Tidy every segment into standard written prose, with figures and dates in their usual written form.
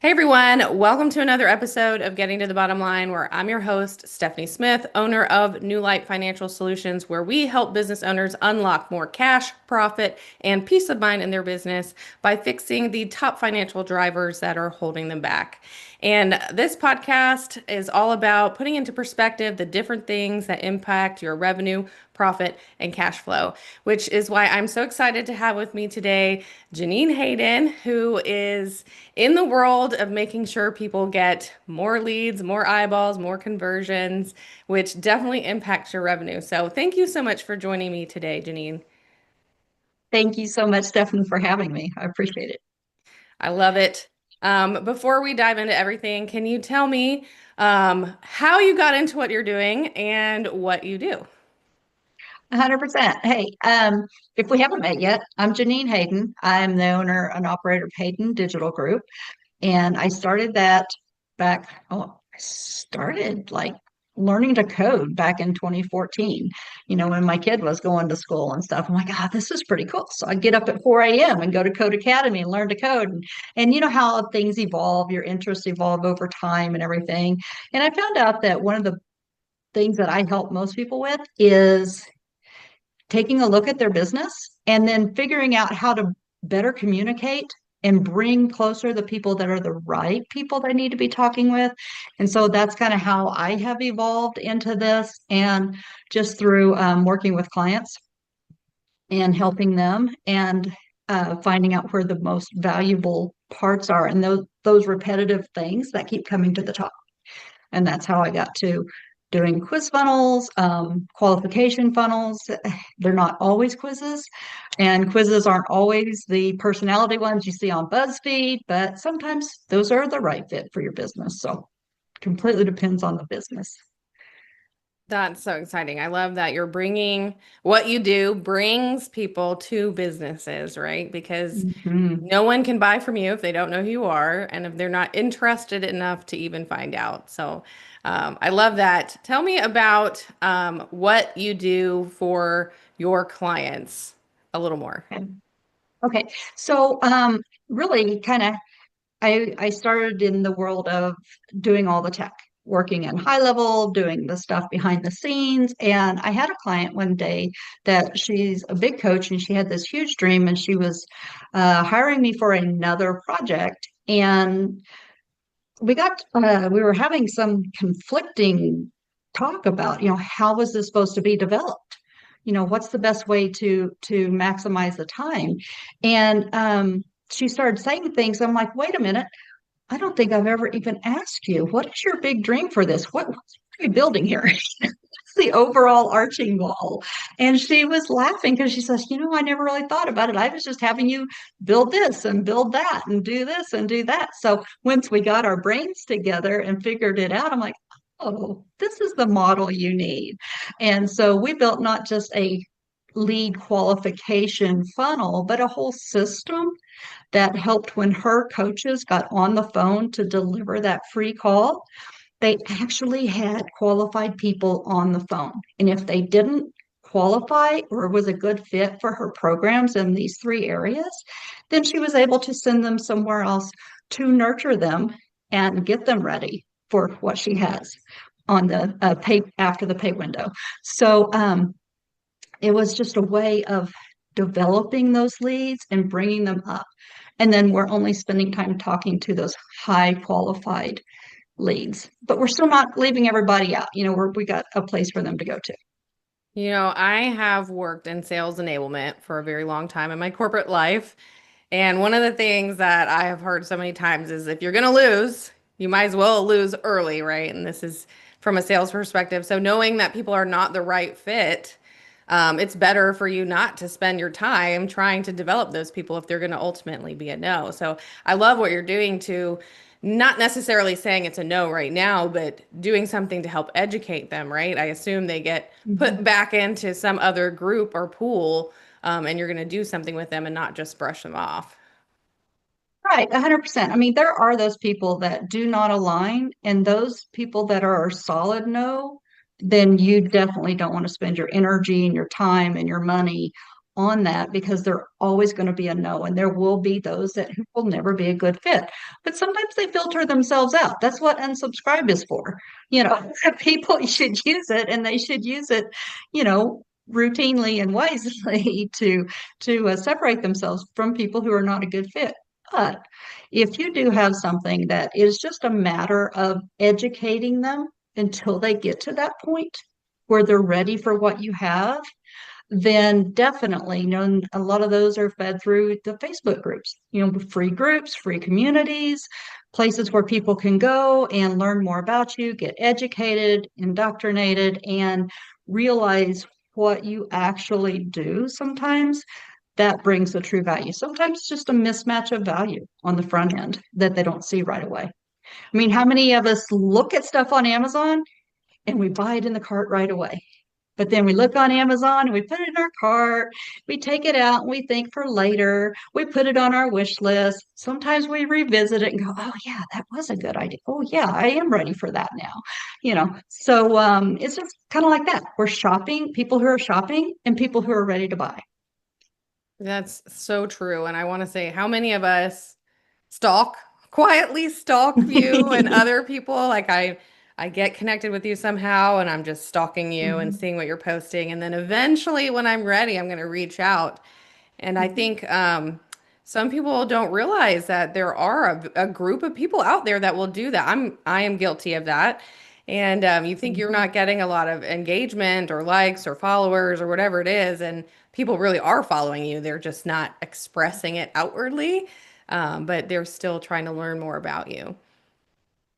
Hey everyone, welcome to another episode of Getting to the Bottom Line, where I'm your host, Stephanie Smith, owner of New Light Financial Solutions, where we help business owners unlock more cash, profit, and peace of mind in their business by fixing the top financial drivers that are holding them back. And this podcast is all about putting into perspective the different things that impact your revenue, profit, and cash flow, which is why I'm so excited to have with me today Janine Hayden, who is in the world of making sure people get more leads, more eyeballs, more conversions, which definitely impacts your revenue. So thank you so much for joining me today, Janine. Thank you so much, Stephanie, for having me. I appreciate it. I love it. Before we dive into everything, can you tell me how you got into what you're doing and what you do? 100%. Hey, if we haven't met yet, I'm Janine Hayden. I'm the owner and operator of Hayden Digital Group. And I started that I started like learning to code back in 2014, when my kid was going to school and stuff. I'm like, this is pretty cool. So I'd get up at 4 a.m. and go to Code Academy and learn to code. And you know how things evolve, your interests evolve over time and everything. And I found out that one of the things that I help most people with is taking a look at their business and then figuring out how to better communicate and bring closer the people that are the right people they need to be talking with. And so that's kind of how I have evolved into this, and just through working with clients and helping them, and finding out where the most valuable parts are, and those repetitive things that keep coming to the top. And that's how I got to doing quiz funnels, qualification funnels. They're not always quizzes, and quizzes aren't always the personality ones you see on BuzzFeed, but sometimes those are the right fit for your business. So completely depends on the business. That's so exciting. I love that you're bringing what you do brings people to businesses, right? Because Mhm. no one can buy from you if they don't know who you are and if they're not interested enough to even find out. So I love that. Tell me about what you do for your clients a little more. Okay. Okay. So really kind of I started in the world of doing all the tech, working in high level, doing the stuff behind the scenes. And I had a client one day that she's a big coach and she had this huge dream, and she was hiring me for another project. And we were having some conflicting talk about, how was this supposed to be developed? What's the best way to maximize the time? And she started saying things. I'm like, wait a minute. I don't think I've ever even asked you, what is your big dream for this? What are you building here? What's the overall arching goal? And she was laughing because she says, I never really thought about it. I was just having you build this and build that and do this and do that. So once we got our brains together and figured it out, I'm like, oh, this is the model you need. And so we built not just a lead qualification funnel, but a whole system that helped when her coaches got on the phone to deliver that free call. They actually had qualified people on the phone. And if they didn't qualify or was a good fit for her programs in these three areas, then she was able to send them somewhere else to nurture them and get them ready for what she has on the pay after the pay window. So it was just a way of developing those leads and bringing them up. And then we're only spending time talking to those high qualified leads, but we're still not leaving everybody out. We got a place for them to go to. I have worked in sales enablement for a very long time in my corporate life. And one of the things that I have heard so many times is if you're going to lose, you might as well lose early, right? And this is from a sales perspective. So knowing that people are not the right fit, it's better for you not to spend your time trying to develop those people if they're going to ultimately be a no. So I love what you're doing to not necessarily saying it's a no right now, but doing something to help educate them, right? I assume they get put Mhm. back into some other group or pool, and you're going to do something with them and not just brush them off. Right, 100%. I mean, there are those people that do not align, and those people that are solid no, then you definitely don't want to spend your energy and your time and your money on that because they're always going to be a no, and there will be those that will never be a good fit. But sometimes they filter themselves out. That's what unsubscribe is for. People should use it, and they should use it, routinely and wisely to separate themselves from people who are not a good fit. But if you do have something that is just a matter of educating them until they get to that point where they're ready for what you have, then definitely, a lot of those are fed through the Facebook groups, free groups, free communities, places where people can go and learn more about you, get educated, indoctrinated, and realize what you actually do sometimes. That brings the true value. Sometimes it's just a mismatch of value on the front end that they don't see right away. I mean, how many of us look at stuff on Amazon and we buy it in the cart right away? But then we look on Amazon and we put it in our cart, we take it out and we think for later, we put it on our wish list. Sometimes we revisit it and go, oh yeah, that was a good idea. Oh yeah, I am ready for that now. So it's just kind of like that. We're shopping, people who are shopping and people who are ready to buy. That's so true. And I want to say, how many of us stalk, quietly stalk you and other people? Like I get connected with you somehow and I'm just stalking you and Mhm. seeing what you're posting. And then eventually when I'm ready, I'm going to reach out. And I Mhm. think some people don't realize that there are a group of people out there that will do that. I am guilty of that. And you think you're Mhm. not getting a lot of engagement or likes or followers or whatever it is, and people really are following you. They're just not expressing it outwardly, but they're still trying to learn more about you.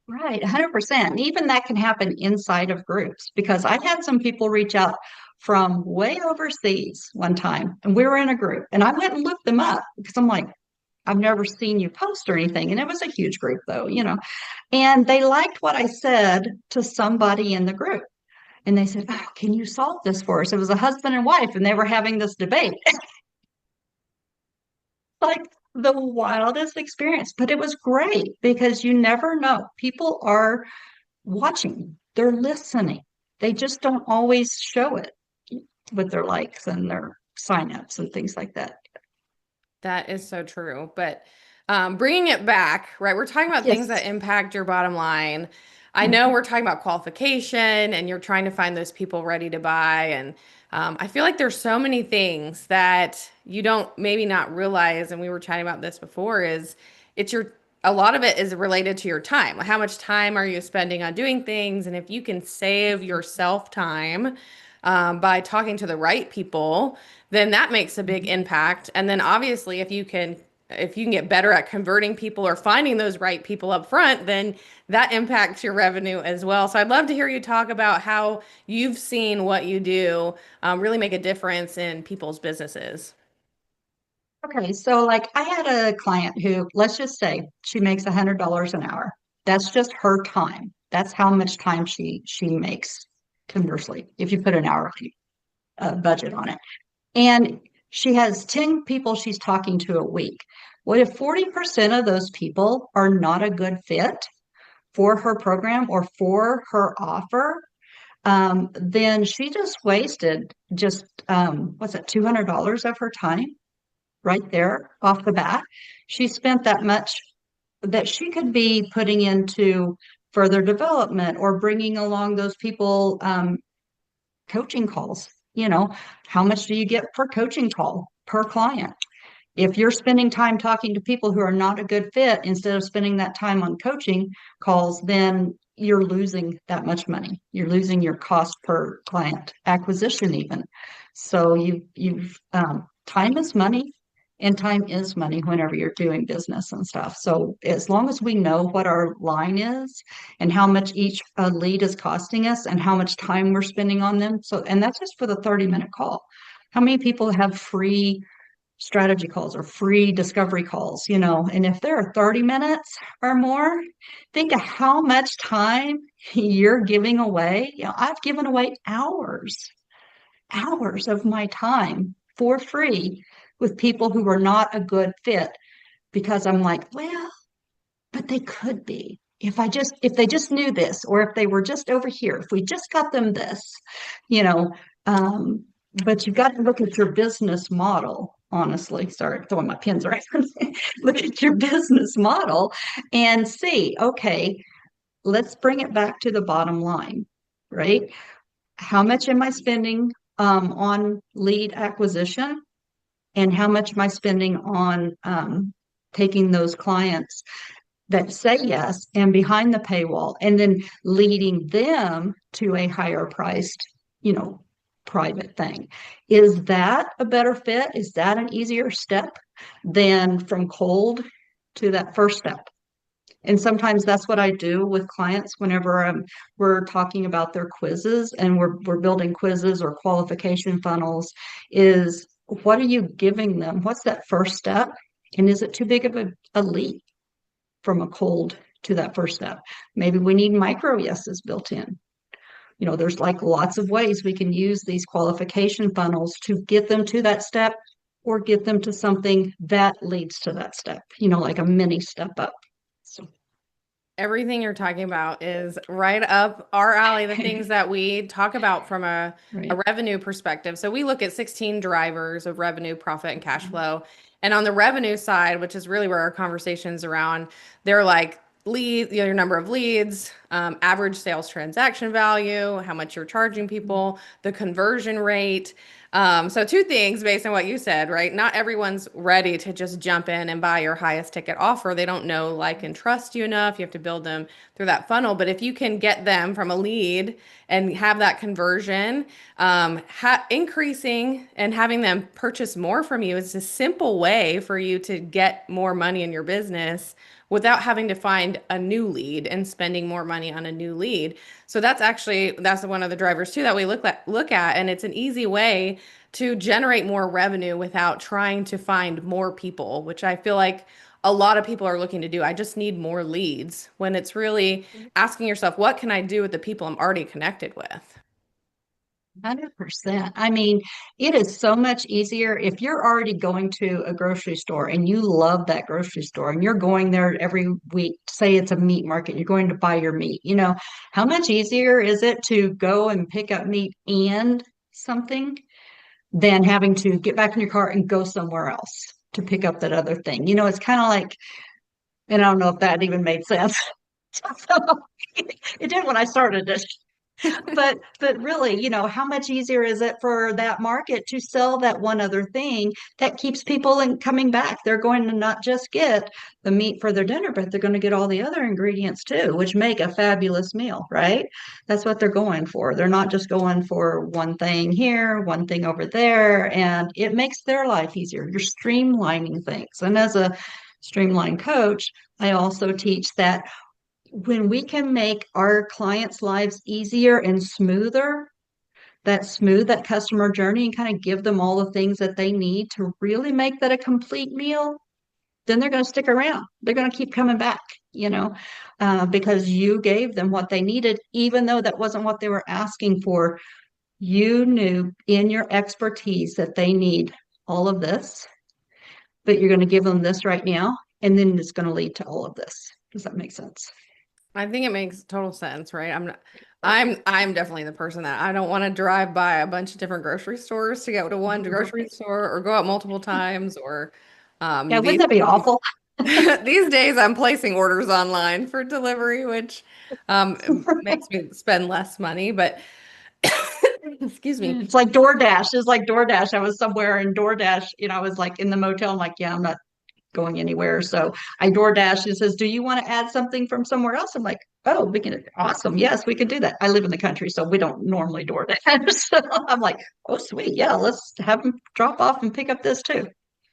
Right, 100%. Even that can happen inside of groups because I had some people reach out from way overseas one time, and we were in a group, and I went and looked them up because I'm like, I've never seen you post or anything. And it was a huge group, though. And they liked what I said to somebody in the group. And they said, oh, can you solve this for us? It was a husband and wife, and they were having this debate. Like the wildest experience, but it was great because you never know. People are watching, they're listening. They just don't always show it with their likes and their signups and things like that. That is so true. But bringing it back, right? We're talking about things Yes. that impact your bottom line. I know we're talking about qualification and you're trying to find those people ready to buy. And I feel like there's so many things that you don't maybe not realize. And we were chatting about this before is it's your, a lot of it is related to your time. How much time are you spending on doing things? And if you can save yourself time by talking to the right people, then that makes a big impact. And then obviously if you can get better at converting people or finding those right people up front, then that impacts your revenue as well. So I'd love to hear you talk about how you've seen what you do really make a difference in people's businesses. Okay, so like I had a client who, let's just say she makes $100 an hour. That's just her time. That's how much time she makes conversely, if you put an hourly budget on it. And she has 10 people she's talking to a week. What if 40% of those people are not a good fit for her program or for her offer? Then she just wasted what's it, $200 of her time right there off the bat. She spent that much that she could be putting into further development or bringing along those people coaching calls. How much do you get per coaching call per client? If you're spending time talking to people who are not a good fit instead of spending that time on coaching calls, then you're losing that much money. You're losing your cost per client acquisition even. So you've time is money, and time is money whenever you're doing business and stuff. So as long as we know what our line is and how much each lead is costing us and how much time we're spending on them. So, and that's just for the 30-minute call. How many people have free strategy calls or free discovery calls, and if they're 30 minutes or more, think of how much time you're giving away. I've given away hours of my time for free with people who were not a good fit because I'm like, well, but they could be. If they just knew this, or if they were just over here, if we just got them this, you know, um, but you've got to look at your business model, honestly. Sorry, throwing my pins around. Look at your business model and see, okay, let's bring it back to the bottom line, right? How much am I spending on lead acquisition? And how much am I spending on taking those clients that say yes and behind the paywall and then leading them to a higher priced, you know, private thing? Is that a better fit? Is that an easier step than from cold to that first step? And sometimes that's what I do with clients whenever we're talking about their quizzes and we're building quizzes or qualification funnels is what are you giving them? What's that first step? And is it too big of a leap from a cold to that first step? Maybe we need micro yeses built in. You know, there's like lots of ways we can use these qualification funnels to get them to that step or get them to something that leads to that step, you know, like a mini step up. So, Everything you're talking about is right up our alley, the things that we talk about from a right. revenue perspective. So we look at 16 drivers of revenue, profit, and cash flow. And on the revenue side, which is really where our conversation's around, they're like lead, your number of leads, average sales transaction value, how much you're charging people, the conversion rate. So two things based on what you said, right? Not everyone's ready to just jump in and buy your highest ticket offer. They don't know, like, and trust you enough. You have to build them through that funnel. But if you can get them from a lead and have that conversion, increasing and having them purchase more from you is a simple way for you to get more money in your business without having to find a new lead and spending more money on a new lead. So that's one of the drivers too that we look at, and it's an easy way to generate more revenue without trying to find more people, which I feel like a lot of people are looking to do. I just need more leads when it's really asking yourself, what can I do with the people I'm already connected with? 100%. I mean, it is so much easier if you're already going to a grocery store and you love that grocery store and you're going there every week. Say it's a meat market, you're going to buy your meat. You know, how much easier is it to go and pick up meat and something than having to get back in your car and go somewhere else to pick up that other thing? You know, it's kind of like, and I don't know if that even made sense. It did when I started it. But really, you know, how much easier is it for that market to sell that one other thing that keeps people in coming back? They're going to not just get the meat for their dinner, but they're going to get all the other ingredients too, which make a fabulous meal, right? That's what they're going for. They're not just going for one thing here, one thing over there, and it makes their life easier. You're streamlining things. And as a streamline coach, I also teach that when we can make our clients' lives easier and smoother, that customer journey and kind of give them all the things that they need to really make that a complete meal, then they're going to stick around. They're going to keep coming back, you know, because you gave them what they needed, even though that wasn't what they were asking for. You knew in your expertise that they need all of this, but you're going to give them this right now, and then it's going to lead to all of this. Does that make sense? I think it makes total sense, right? I'm definitely the person that I don't want to drive by a bunch of different grocery stores to go to one grocery store or go out multiple times or Yeah, wouldn't these that be awful? these days I'm placing orders online for delivery, which makes me spend less money, but excuse me. It's like DoorDash. It's like DoorDash. I was somewhere in DoorDash, you know, I was like in the motel. I'm like, yeah, I'm not going anywhere. So I DoorDash. It says, do you want to add something from somewhere else? I'm like, oh, we can, awesome. Yes, we could do that. I live in the country, so we don't normally DoorDash. So I'm like, oh, sweet. Yeah, let's have them drop off and pick up this too.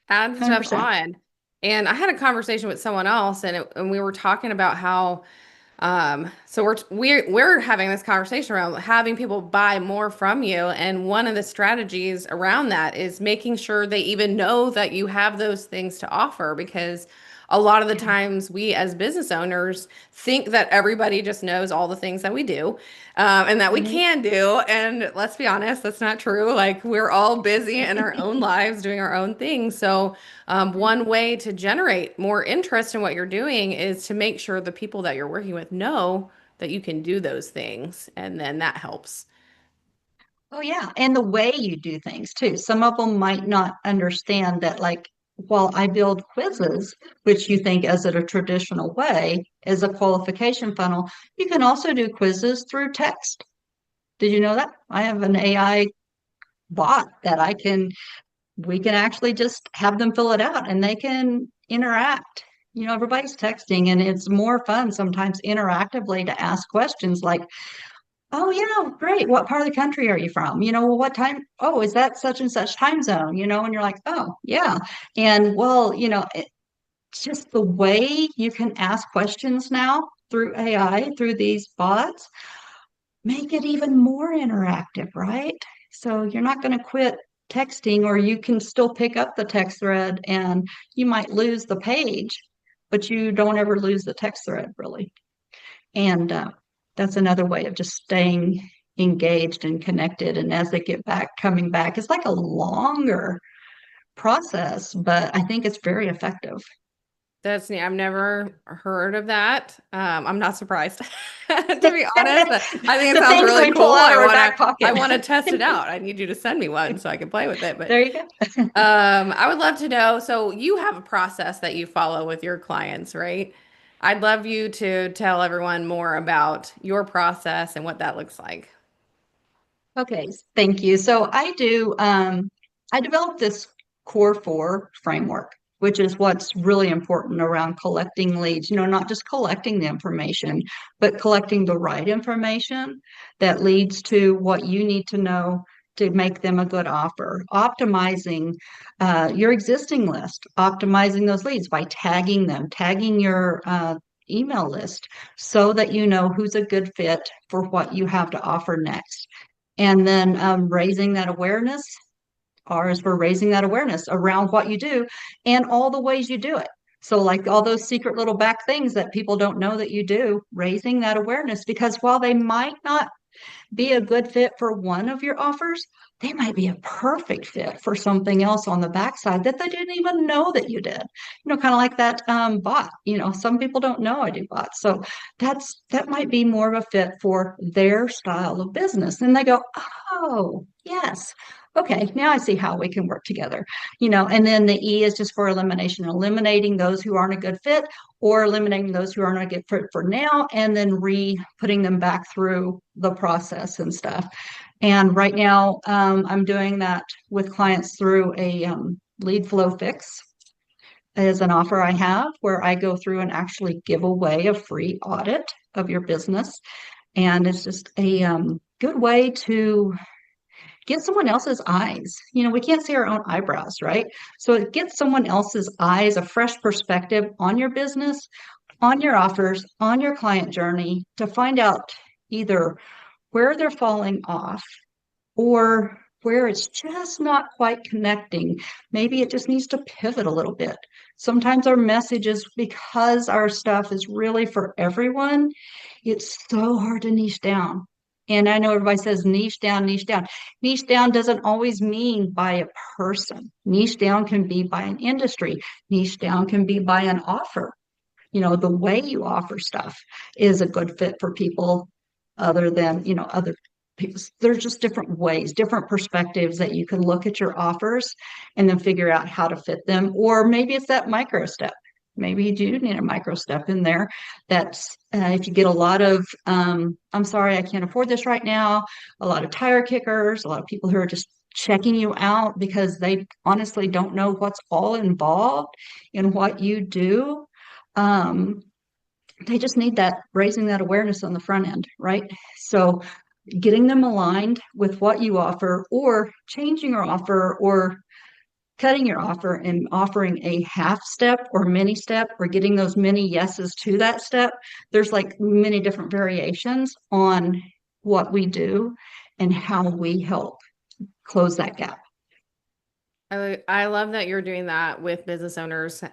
Add stuff 100%. on. And I had a conversation with someone else, and we were talking about how so we're having this conversation around having people buy more from you, and one of the strategies around that is making sure they even know that you have those things to offer, because a lot of the Yeah. times we as business owners think that everybody just knows all the things that we do, and that we Right. can do. And let's be honest, that's not true. Like, we're all busy in our own lives doing our own things. So one way to generate more interest in what you're doing is to make sure the people that you're working with know that you can do those things, and then that helps. Oh, yeah. And the way you do things too. Some of them might not understand that, like, while I build quizzes, which you think as a traditional way, as a qualification funnel, you can also do quizzes through text. Did you know that? I have an AI bot that we can actually just have them fill it out and they can interact. Everybody's texting, and it's more fun sometimes interactively to ask questions like, oh, great. What part of the country are you from? Well, what time? Oh, is that such and such time zone? And you're like, oh, yeah. And well, it's just the way you can ask questions now through AI, through these bots, make it even more interactive, right? So you're not going to quit texting, or you can still pick up the text thread and you might lose the page, but you don't ever lose the text thread, really. And that's another way of just staying engaged and connected. And as they get back, coming back, it's like a longer process, but I think it's very effective. That's neat. I've never heard of that. I'm not surprised, to be honest, but I think it The sounds things really we pull cool. out I of our wanna back I pocket. wanna test it out. I need you to send me one so I can play with it. But There you go. I would love to know. So you have a process that you follow with your clients, right? I'd love you to tell everyone more about your process and what that looks like. Okay, thank you. So I developed this core four framework, which is what's really important around collecting leads, not just collecting the information, but collecting the right information that leads to what you need to know to make them a good offer. Optimizing your existing list, optimizing those leads by tagging them, tagging your email list so that you know who's a good fit for what you have to offer next. And then raising that awareness. R is for raising that awareness around what you do and all the ways you do it. So, like all those secret little back things that people don't know that you do, raising that awareness, because while they might not be a good fit for one of your offers, they might be a perfect fit for something else on the backside that they didn't even know that you did. Kind of like that bot. Some people don't know I do bots, so that might be more of a fit for their style of business. And they go, oh, yes. Okay, now I see how we can work together. And then the E is just for elimination, eliminating those who aren't a good fit, or eliminating those who aren't a good fit for now, and then putting them back through the process and stuff. And right now, I'm doing that with clients through a lead flow fix as an offer I have, where I go through and actually give away a free audit of your business. And it's just a good way to get someone else's eyes. We can't see our own eyebrows, right? So it gets someone else's eyes, a fresh perspective on your business, on your offers, on your client journey, to find out either where they're falling off or where it's just not quite connecting. Maybe it just needs to pivot a little bit. Sometimes our messages, because our stuff is really for everyone, it's so hard to niche down. And I know everybody says niche down, niche down. Niche down doesn't always mean by a person. Niche down can be by an industry. Niche down can be by an offer. The way you offer stuff is a good fit for people other than, other people. There's just different ways, different perspectives that you can look at your offers and then figure out how to fit them. Or maybe it's that micro step. Maybe you do need a micro step in there. That's if you get a lot of, I'm sorry, I can't afford this right now, a lot of tire kickers, a lot of people who are just checking you out because they honestly don't know what's all involved in what you do. um, they just need that, raising that awareness on the front end, right? So getting them aligned with what you offer, or changing your offer, or cutting your offer and offering a half step or mini step, or getting those many yeses to that step. There's like many different variations on what we do and how we help close that gap. I love that you're doing that with business owners.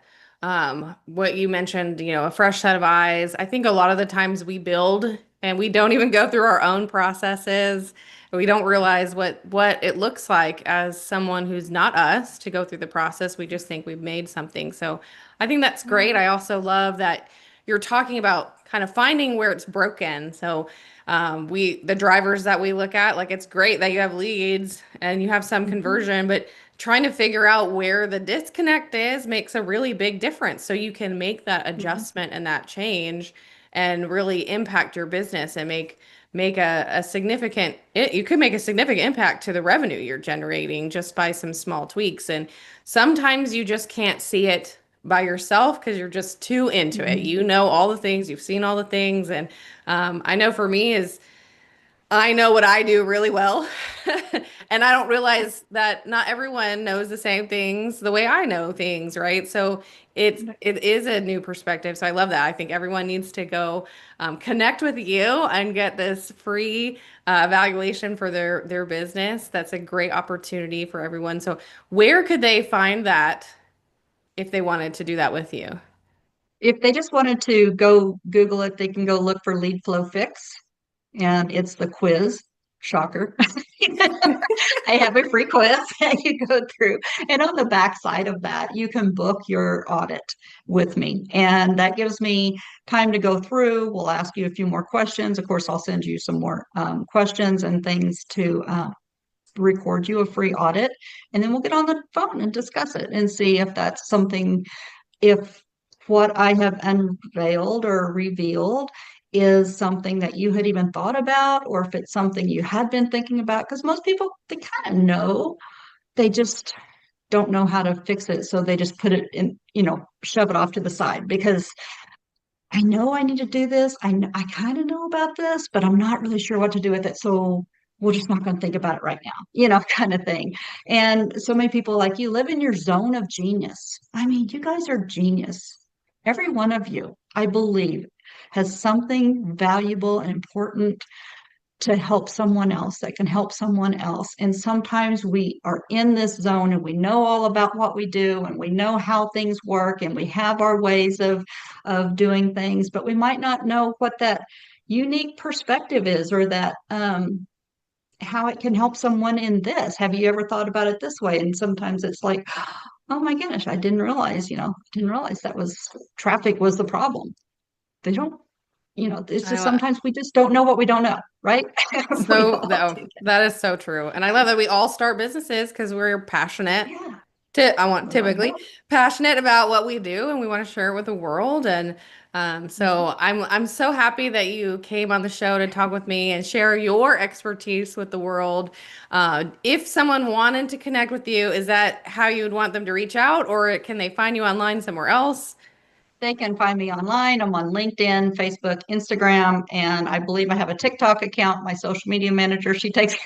What you mentioned, a fresh set of eyes. I think a lot of the times we build and we don't even go through our own processes. We don't realize what it looks like as someone who's not us to go through the process. We just think we've made something. So I think that's great. I also love that you're talking about kind of finding where it's broken. So the drivers that we look at, like it's great that you have leads and you have some Mhm. conversion, but trying to figure out where the disconnect is makes a really big difference. So you can make that Mhm. adjustment and that change and really impact your business and make a significant you could make a significant impact to the revenue you're generating just by some small tweaks. And sometimes you just can't see it by yourself because you're just too into it. Mhm. You know all the things, you've seen all the things. And I know for me is I know what I do really well. And I don't realize that not everyone knows the same things the way I know things, right? So it is a new perspective. So I love that. I think everyone needs to go connect with you and get this free evaluation for their business. That's a great opportunity for everyone. So where could they find that if they wanted to do that with you? If they just wanted to go Google it, they can go look for lead flow fix, and it's the quiz. Shocker. I have a free quiz that you go through. And on the back side of that, you can book your audit with me. And that gives me time to go through. We'll ask you a few more questions. Of course, I'll send you some more questions and things to record you a free audit. And then we'll get on the phone and discuss it and see if that's something, if what I have unveiled or revealed is something that you had even thought about, or if it's something you had been thinking about. Because most people, they kind of know, they just don't know how to fix it. So they just put it in, shove it off to the side because I know I need to do this. I kind of know about this, but I'm not really sure what to do with it. So we're just not going to think about it right now, kind of thing. And so many people like you live in your zone of genius. I mean, you guys are genius. Every one of you, I believe, has something valuable and important to help someone else that can help someone else. And sometimes we are in this zone and we know all about what we do and we know how things work and we have our ways of doing things, but we might not know what that unique perspective is, or that how it can help someone in this. Have you ever thought about it this way? And sometimes it's like, oh my gosh, I didn't realize, didn't realize that was traffic was the problem. They don't, it's I just love sometimes we just don't know what we don't know, right? We so all no, do that. that is so true. And I love that we all start businesses because we're passionate Yeah, I want we want to typically help. passionate about what we do and we want to share it with the world. And Mhm. so I'm so happy that you came on the show to talk with me and share your expertise with the world. If someone wanted to connect with you, is that how you would want them to reach out, or can they find you online somewhere else? They can find me online. I'm on LinkedIn, Facebook, Instagram, and I believe I have a TikTok account. My social media manager, she takes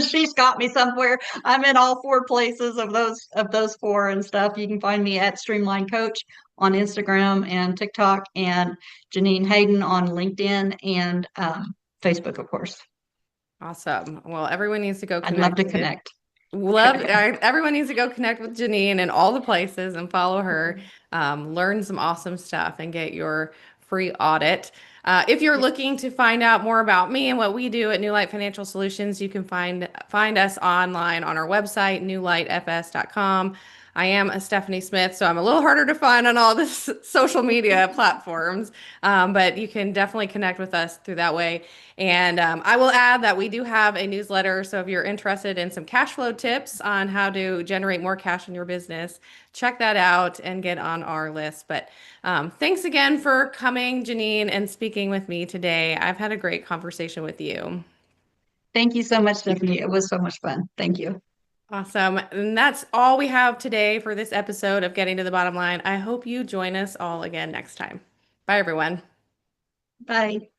she's got me somewhere. I'm in all four places of those four and stuff. You can find me at Streamline Coach on Instagram and TikTok, and Janine Hayden on LinkedIn and Facebook, of course. Awesome. Well, everyone needs to go I'd love connect to with connect. everyone needs to go connect with Janine and all the places and follow her, learn some awesome stuff and get your free audit. If you're Yeah. looking to find out more about me and what we do at New Light Financial Solutions, you can find us online on our website, newlightfs.com. I am a Stephanie Smith, so I'm a little harder to find on all the social media platforms, but you can definitely connect with us through that way. And I will add that we do have a newsletter. So if you're interested in some cash flow tips on how to generate more cash in your business, check that out and get on our list. But thanks again for coming, Janine, and speaking with me today. I've had a great conversation with you. Thank you so much, Stephanie. It was so much fun. Thank you. Awesome. And that's all we have today for this episode of Getting to the Bottom Line. I hope you join us all again next time. Bye, everyone. Bye.